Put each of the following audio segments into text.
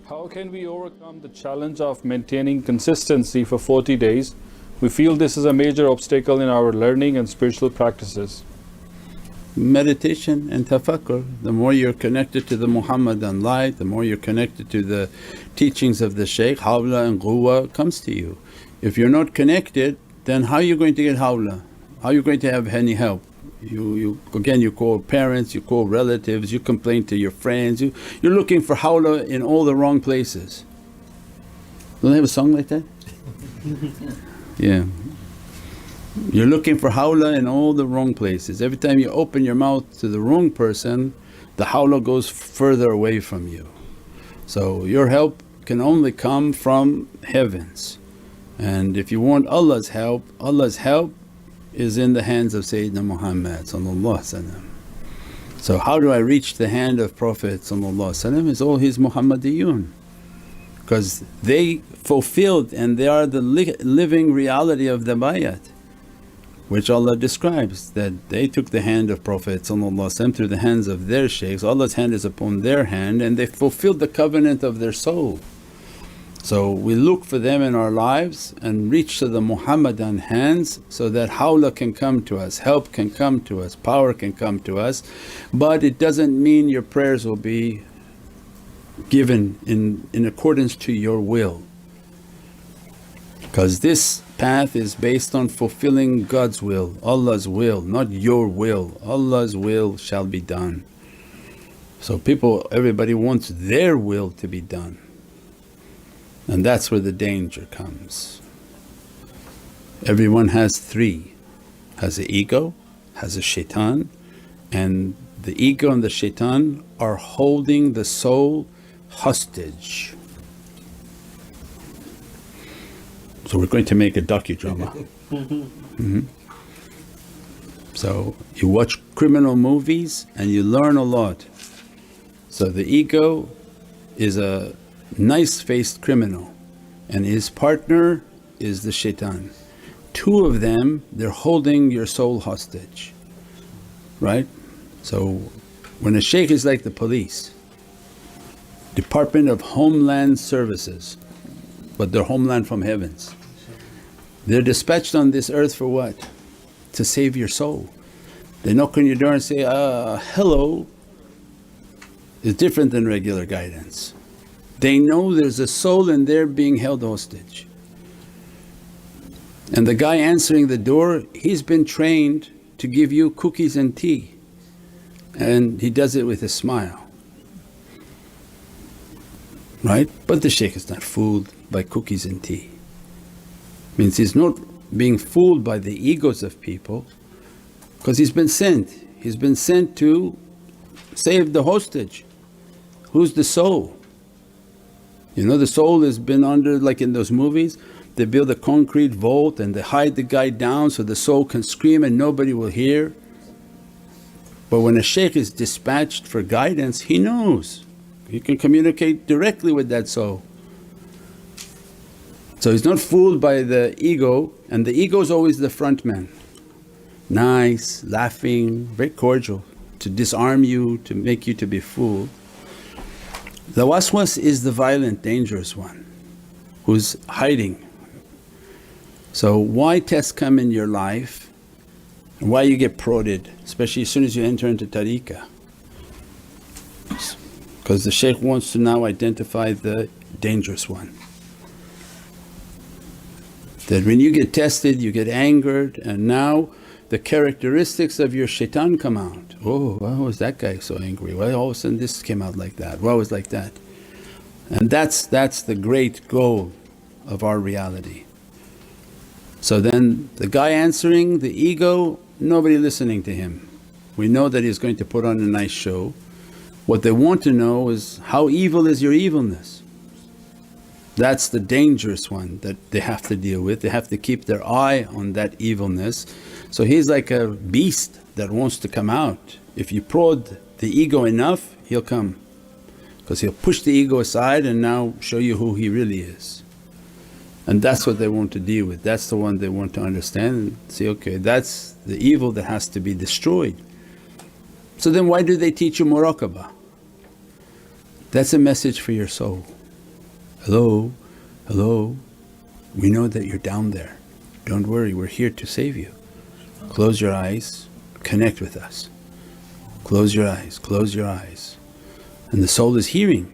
How can we overcome the challenge of maintaining consistency for 40 days? We feel this is a major obstacle in our learning and spiritual practices. Meditation and tafakkur. The more you're connected to the Muhammadan light, the more you're connected to the teachings of the Shaykh, hawla and quwwa comes to you. If you're not connected, then how are you going to get hawla? How are you going to have any help? You call parents, you call relatives, you complain to your friends, you're looking for hawla in all the wrong places. Don't they have a song like that? Yeah. You're looking for hawla in all the wrong places. Every time you open your mouth to the wrong person, the hawla goes further away from you. So your help can only come from heavens. And if you want Allah's help is in the hands of Sayyidina Muhammad. So how do I reach the hand of Prophet? Is all his Muhammadiyun, because they fulfilled and they are the living reality of the bayat, which Allah describes that they took the hand of Prophet through the hands of their shaykhs. Allah's hand is upon their hand and they fulfilled the covenant of their soul. So we look for them in our lives and reach to the Muhammadan hands so that hawla can come to us, help can come to us, power can come to us. But it doesn't mean your prayers will be given in accordance to your will, because this path is based on fulfilling God's will, Allah's will, not your will. Allah's will shall be done. So everybody wants their will to be done, and that's where the danger comes. Everyone has three, has the ego, has a shaitan, and the ego and the shaitan are holding the soul hostage. So we're going to make a docudrama. So you watch criminal movies and you learn a lot. So the ego is a nice-faced criminal and his partner is the shaitan. Two of them, they're holding your soul hostage, right? So when a shaykh is like the police, Department of Homeland Services, but they're homeland from heavens. They're dispatched on this earth for what? To save your soul. They knock on your door and say, hello, is different than regular guidance. They know there's a soul and they're being held hostage. And the guy answering the door, he's been trained to give you cookies and tea, and he does it with a smile, right? But the shaykh is not fooled by cookies and tea. Means he's not being fooled by the egos of people, because he's been sent. He's been sent to save the hostage. Who's the soul? You know the soul has been under, like in those movies, they build a concrete vault and they hide the guy down so the soul can scream and nobody will hear. But when a shaykh is dispatched for guidance, he knows, he can communicate directly with that soul. So he's not fooled by the ego, and the ego is always the front man, nice, laughing, very cordial, to disarm you, to make you to be fooled. The waswas is the violent, dangerous one who's hiding. So why tests come in your life and why you get prodded, especially as soon as you enter into tariqah? Because the shaykh wants to now identify the dangerous one. That when you get tested you get angered, and now the characteristics of your shaitan come out. Oh, why was that guy so angry? Why all of a sudden this came out like that? Why was like that? And that's the great goal of our reality. So then the guy answering the ego, nobody listening to him. We know that he's going to put on a nice show. What they want to know is, how evil is your evilness? That's the dangerous one that they have to deal with. They have to keep their eye on that evilness. So he's like a beast that wants to come out. If you prod the ego enough, he'll come, because he'll push the ego aside and now show you who he really is. And that's what they want to deal with, that's the one they want to understand and say, okay, that's the evil that has to be destroyed. So then why do they teach you muraqabah? That's a message for your soul. Hello, hello, we know that you're down there. Don't worry, we're here to save you. Close your eyes, connect with us. Close your eyes, close your eyes. And the soul is hearing.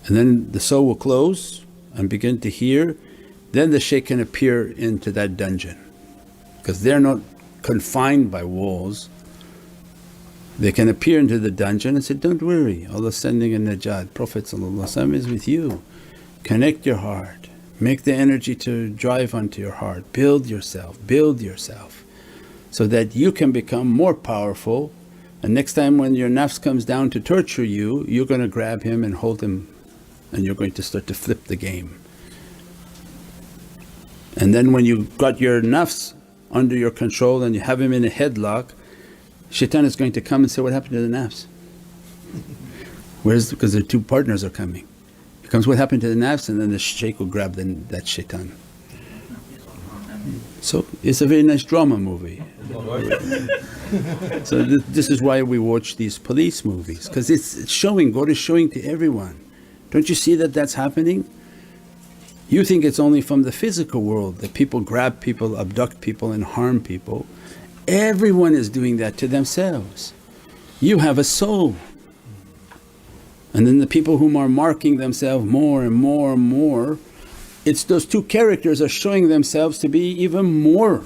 And then the soul will close and begin to hear. Then the shaykh can appear into that dungeon, because they're not confined by walls. They can appear into the dungeon and say, don't worry, Allah's sending a najat, Prophet is with you. Connect your heart, make the energy to drive onto your heart, build yourself so that you can become more powerful. And next time when your nafs comes down to torture you, you're going to grab him and hold him, and you're going to start to flip the game. And then when you got your nafs under your control and you have him in a headlock, shaitan is going to come and say, what happened to the nafs? Where's, because the two partners are coming. He comes, what happened to the nafs? And then the shaykh will grab that shaitan. So it's a very nice drama movie. So this is why we watch these police movies, because it's showing, God is showing to everyone. Don't you see that that's happening? You think it's only from the physical world that people grab people, abduct people and harm people. Everyone is doing that to themselves. You have a soul. And then the people whom are marking themselves more and more and more, it's those two characters are showing themselves to be even more,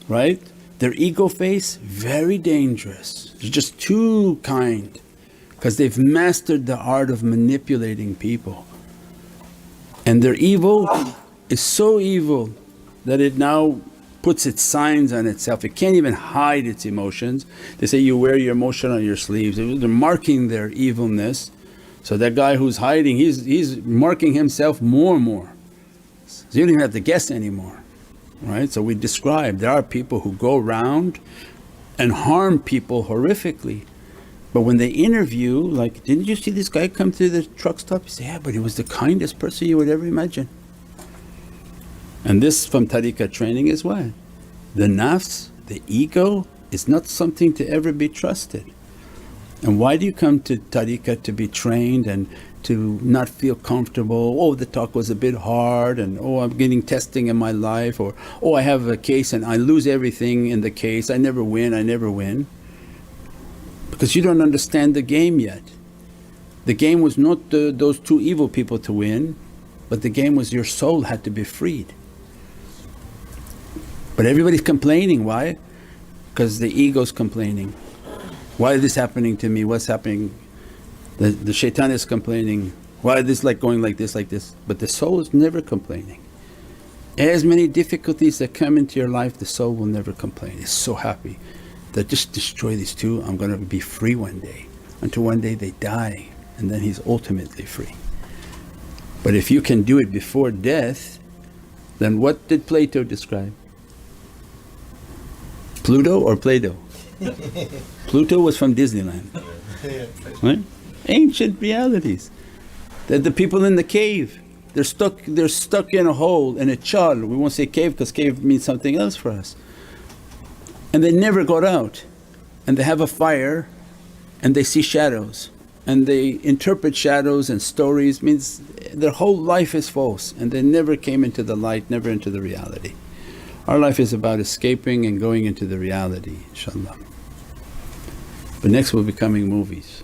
right? Their ego face, very dangerous. They're just too kind, because they've mastered the art of manipulating people. And their evil is so evil that it now puts its signs on itself. It can't even hide its emotions. They say you wear your emotion on your sleeves. They're marking their evilness. So that guy who's hiding, he's marking himself more and more. So you don't even have to guess anymore, right? So we describe there are people who go around and harm people horrifically. But when they interview, like, didn't you see this guy come through the truck stop? You say, yeah, but he was the kindest person you would ever imagine. And this from tariqah training is what? The nafs, the ego is not something to ever be trusted. And why do you come to tariqah to be trained and to not feel comfortable? Oh, the talk was a bit hard, and oh, I'm getting testing in my life, or oh, I have a case and I lose everything in the case, I never win. Because you don't understand the game yet. The game was not those two evil people to win, but the game was your soul had to be freed. But everybody's complaining, why? Because the ego's complaining. Why is this happening to me? What's happening? The shaitan is complaining, why is this going like this, but the soul is never complaining. As many difficulties that come into your life, the soul will never complain. It's so happy that just destroy these two, I'm going to be free one day, until one day they die and then he's ultimately free. But if you can do it before death, then what did Plato describe? Pluto or Play-Doh? Pluto was from Disneyland, right? Ancient realities. That the people in the cave, they're stuck in a hole, in a chal. We won't say cave because cave means something else for us. And they never got out, and they have a fire and they see shadows and they interpret shadows and stories, means their whole life is false and they never came into the light, never into the reality. Our life is about escaping and going into the reality, inshaAllah. But next will be coming movies.